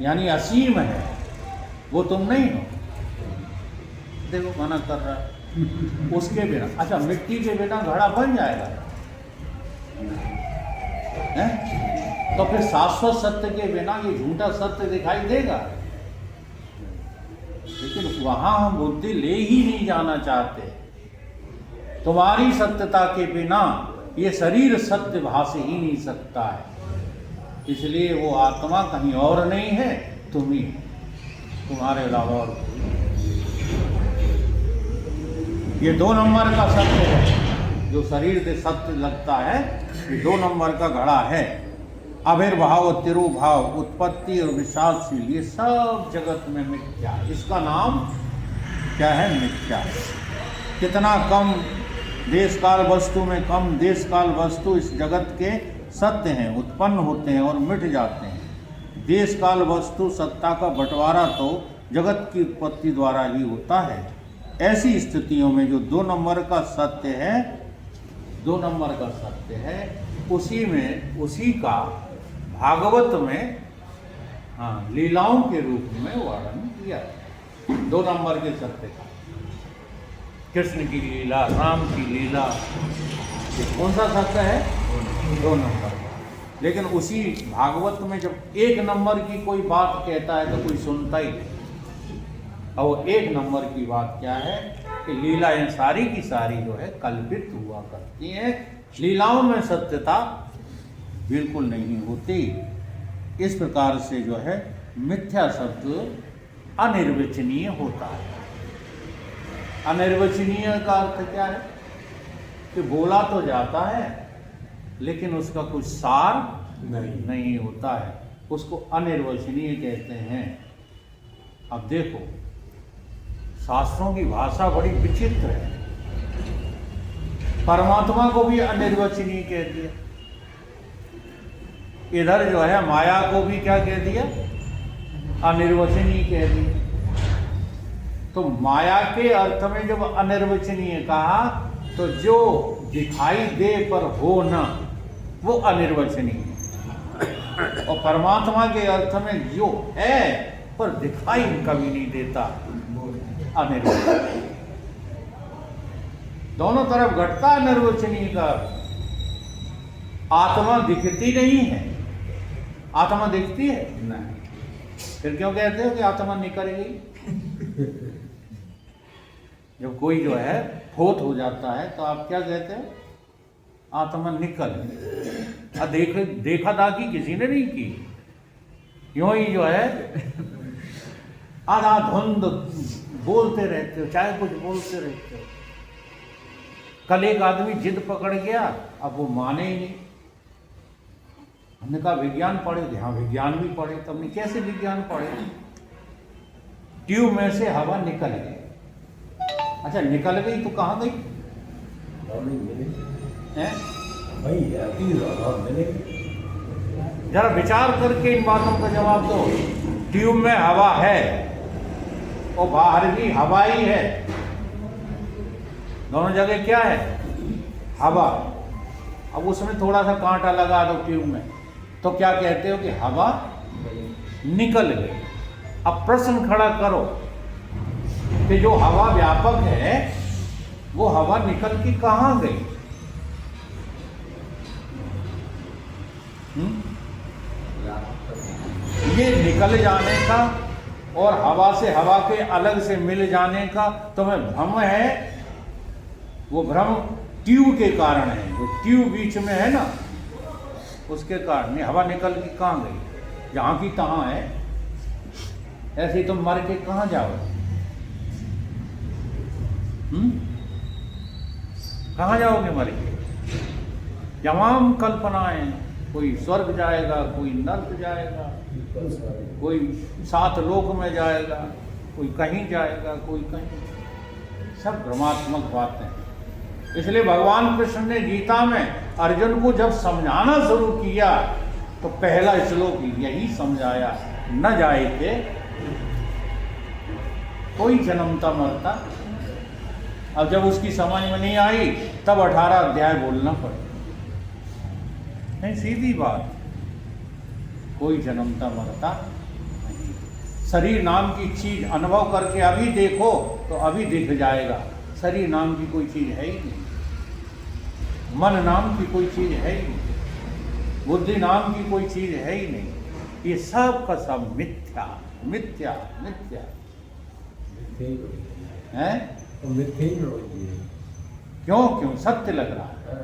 यानी असीम है, वो तुम नहीं हो। देखो मना कर रहा है उसके बिना। अच्छा, मिट्टी के बिना घड़ा बन जाएगा है? तो फिर शाश्वत सत्य के बिना ये झूठा सत्य दिखाई देगा। लेकिन वहां हम बुद्धि ले ही नहीं जाना चाहते। तुम्हारी सत्यता के बिना ये शरीर सत्य भास ही नहीं सकता है। इसलिए वो आत्मा कहीं और नहीं है, तुम ही, तुम्हारे अलावा और कोई। ये 2 नंबर का सत्य है, जो शरीर से सत्य लगता है, ये 2 नंबर का घड़ा है। आविर्भाव, तिरुभाव, उत्पत्ति और विशालशील, ये सब जगत में मिथ्या। इसका नाम क्या है? मिथ्या। कितना कम देश काल वस्तु में कम देश काल वस्तु इस जगत के सत्य हैं, उत्पन्न होते हैं और मिट जाते हैं। देश काल वस्तु सत्ता का बंटवारा तो जगत की उत्पत्ति द्वारा ही होता है। ऐसी स्थितियों में जो 2 नंबर का सत्य है, 2 नंबर का सत्य है, उसी का भागवत में लीलाओं के रूप में वर्णन किया। 2 नंबर के सत्य का, कृष्ण की लीला, राम की लीला, ये कौन सा सत्य है? 2 नंबर का। लेकिन उसी भागवत में जब 1 नंबर की कोई बात कहता है तो कोई सुनता ही नहीं। और वो 1 नंबर की बात क्या है कि लीलाएं सारी की सारी जो है कल्पित हुआ करती हैं। लीलाओं में सत्यता बिल्कुल नहीं होती। इस प्रकार से जो है मिथ्या शब्द अनिर्वचनीय होता है। अनिर्वचनीय का अर्थ क्या है? कि बोला तो जाता है लेकिन उसका कुछ सार नहीं होता है, उसको अनिर्वचनीय कहते हैं। अब देखो, शास्त्रों की भाषा बड़ी विचित्र है। परमात्मा को भी अनिर्वचनीय कह दिया, इधर जो है माया को भी क्या कह दिया? अनिर्वचनीय कह दिया। तो माया के अर्थ में जब अनिर्वचनीय कहा तो जो दिखाई दे पर हो न, वो अनिर्वचनीय। और परमात्मा के अर्थ में जो है पर दिखाई कभी नहीं देता, अनिर्वचनीय। दोनों तरफ घटता अनिर्वचनीय का। आत्मा दिखती नहीं है, आत्मा दिखती है नहीं। फिर क्यों कहते हो कि आत्मा निकल गई? जब कोई जो है फोत हो जाता है तो आप क्या कहते हो? आत्मा निकल गई। देखा दाखी किसी ने नहीं की, यूं ही जो है आधा धुंध बोलते रहते हो, चाहे कुछ बोलते रहते हो। कल एक आदमी जिद पकड़ गया, अब वो माने ही नहीं। हमने कहा विज्ञान पढ़े, हाँ विज्ञान भी पढ़े। तो हमने कैसे विज्ञान पढ़े? ट्यूब में से हवा निकल गई। अच्छा निकल गई तो कहाँ गई? जरा विचार करके इन बातों का जवाब दो। ट्यूब में हवा है और बाहर भी हवा ही है, दोनों जगह क्या है? हवा। अब उसमें थोड़ा सा कांटा लगा दो ट्यूब में, तो क्या कहते हो कि हवा निकल गई। अब प्रश्न खड़ा करो कि जो हवा व्यापक है वो हवा निकल के कहाँ गई? ये निकल जाने का और हवा से, हवा के अलग से मिल जाने का तुम्हें भ्रम है। वो भ्रम ट्यूब के कारण है, जो ट्यूब बीच में है ना, उसके कारण। नहीं, हवा निकल के कहाँ गई? जहाँ की तहाँ है। ऐसे ही तुम मर के कहाँ जाओ? कहाँ जाओगे मर के? तमाम कल्पनाएं, कोई स्वर्ग जाएगा, कोई नर्क जाएगा, कोई 7 लोक में जाएगा, कोई कहीं जाएगा, कोई कहीं। सब भ्रमात्मक बातें। इसलिए भगवान कृष्ण ने गीता में अर्जुन को जब समझाना शुरू किया तो पहला श्लोक यही समझाया, न जाए के कोई जन्मता मरता। अब जब उसकी समझ में नहीं आई तब 18 अध्याय बोलना पड़ा। नहीं, सीधी बात, कोई जन्मता मरता नहीं। शरीर नाम की चीज अनुभव करके अभी देखो तो अभी दिख जाएगा। शरीर नाम की कोई चीज है ही नहीं, मन नाम की कोई चीज है ही नहीं, बुद्धि नाम की कोई चीज है ही नहीं। ये सब का सब मिथ्या मिथ्या मिथ्या है। क्यों क्यों सत्य लग रहा है।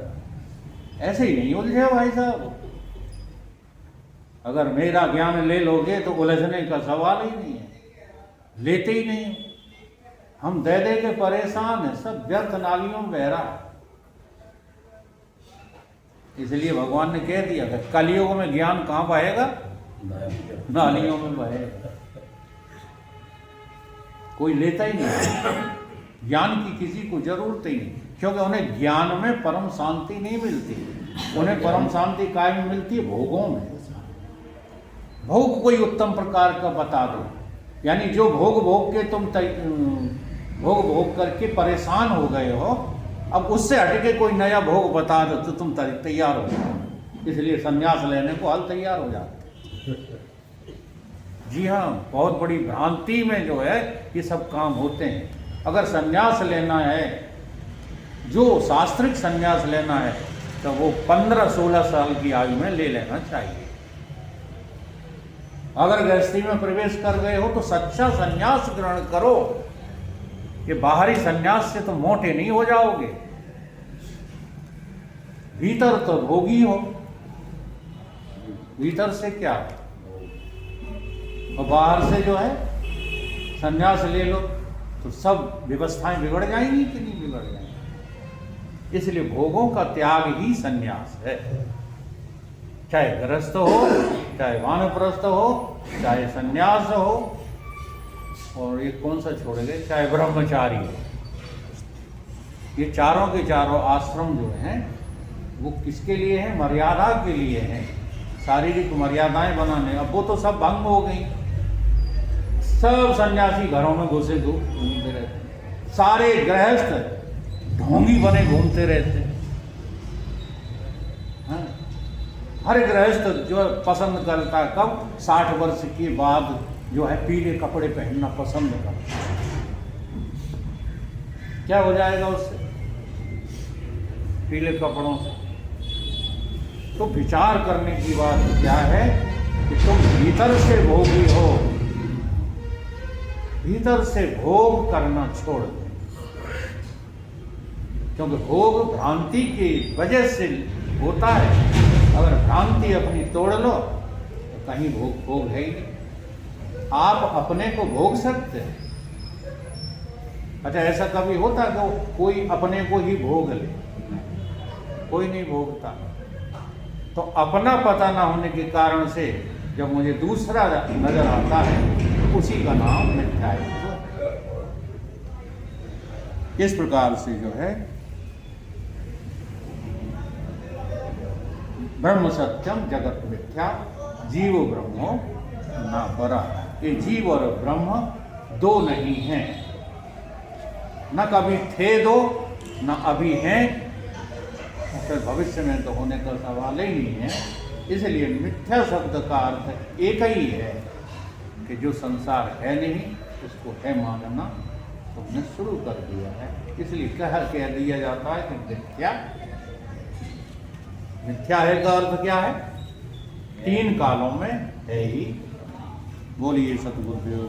ऐसे ही नहीं उलझे भाई साहब। अगर मेरा ज्ञान ले लोगे तो उलझने का सवाल ही नहीं है, लेते ही नहीं। हम दे दे के परेशान है, सब व्यर्थ नालियों में बह रहा है। इसलिए भगवान ने कह दिया कि कलयुग में ज्ञान कहाँ बहेगा, नालियों में बहेगा। कोई लेता ही नहीं, ज्ञान की किसी को जरूरत ही नहीं, क्योंकि उन्हें ज्ञान में परम शांति नहीं मिलती। उन्हें परम शांति कायम मिलती है भोगों में। भोग कोई उत्तम प्रकार का बता दो, यानी जो भोग भोग के तुम भोग भोग करके परेशान हो गए हो, अब उससे हटके कोई नया भोग बता दो तो तुम तैयार हो जाओ। इसलिए संन्यास लेने को हाल तैयार हो जाते। जी हाँ, बहुत बड़ी भ्रांति में जो है ये सब काम होते हैं। अगर संन्यास लेना है, जो शास्त्रिक संन्यास लेना है, तो वो 15-16 साल की आयु में ले लेना चाहिए। अगर गृहस्थी में प्रवेश कर गए हो तो सच्चा संन्यास ग्रहण करो। ये बाहरी संन्यास से तो मोटे नहीं हो जाओगे, भीतर तो भोगी हो। भीतर से क्या, और बाहर से जो है संन्यास ले लो तो सब व्यवस्थाएं बिगड़ जाएंगी कि नहीं बिगड़ जाएंगी। इसलिए भोगों का त्याग ही संन्यास है। चाहे गृहस्थ हो, चाहे वानप्रस्थ हो, चाहे संन्यास हो, और ये कौन सा छोड़ गए, चाहे ब्रह्मचारी हो। ये चारों के चारों आश्रम जो हैं वो किसके लिए हैं, मर्यादा के लिए हैं, शारीरिक मर्यादाएं बनाने। अब वो तो सब भंग हो गई। सब सन्यासी घरों में घुसे घूमते रहते, सारे गृहस्थ ढोंगी बने घूमते रहते। हाँ? हर गृहस्थ जो पसंद करता है कब, 60 वर्ष के बाद जो है पीले कपड़े पहनना पसंद करता है। क्या हो जाएगा उससे, पीले कपड़ों से? तो विचार करने की बात क्या है कि तुम भीतर से भोगी हो, भीतर से भोग करना छोड़ दो। क्योंकि भोग भ्रांति की वजह से होता है। अगर भ्रांति अपनी तोड़ लो तो कहीं भोग है ही नहीं। आप अपने को भोग सकते हैं। अच्छा, ऐसा कभी होता कि कोई अपने को ही भोग ले? कोई नहीं भोगता। तो अपना पता ना होने के कारण से जब मुझे दूसरा नजर आता है तो उसी का नाम मिथ्यात्व। इस प्रकार से जो है ब्रह्म सत्यम जगत मिथ्या जीव ब्रह्मो न परा। ये जीव और ब्रह्म दो नहीं हैं, न कभी थे दो, न अभी हैं, फिर भविष्य में तो होने का सवाल ही नहीं है। इसलिए मिथ्या शब्द का अर्थ एक ही है कि जो संसार है नहीं उसको है मानना तुमने शुरू कर दिया है। इसलिए कह दिया जाता है कि मिथ्या। मिथ्या है का अर्थ क्या है, 3 कालों में है ही। बोलिए सतगुरु देव।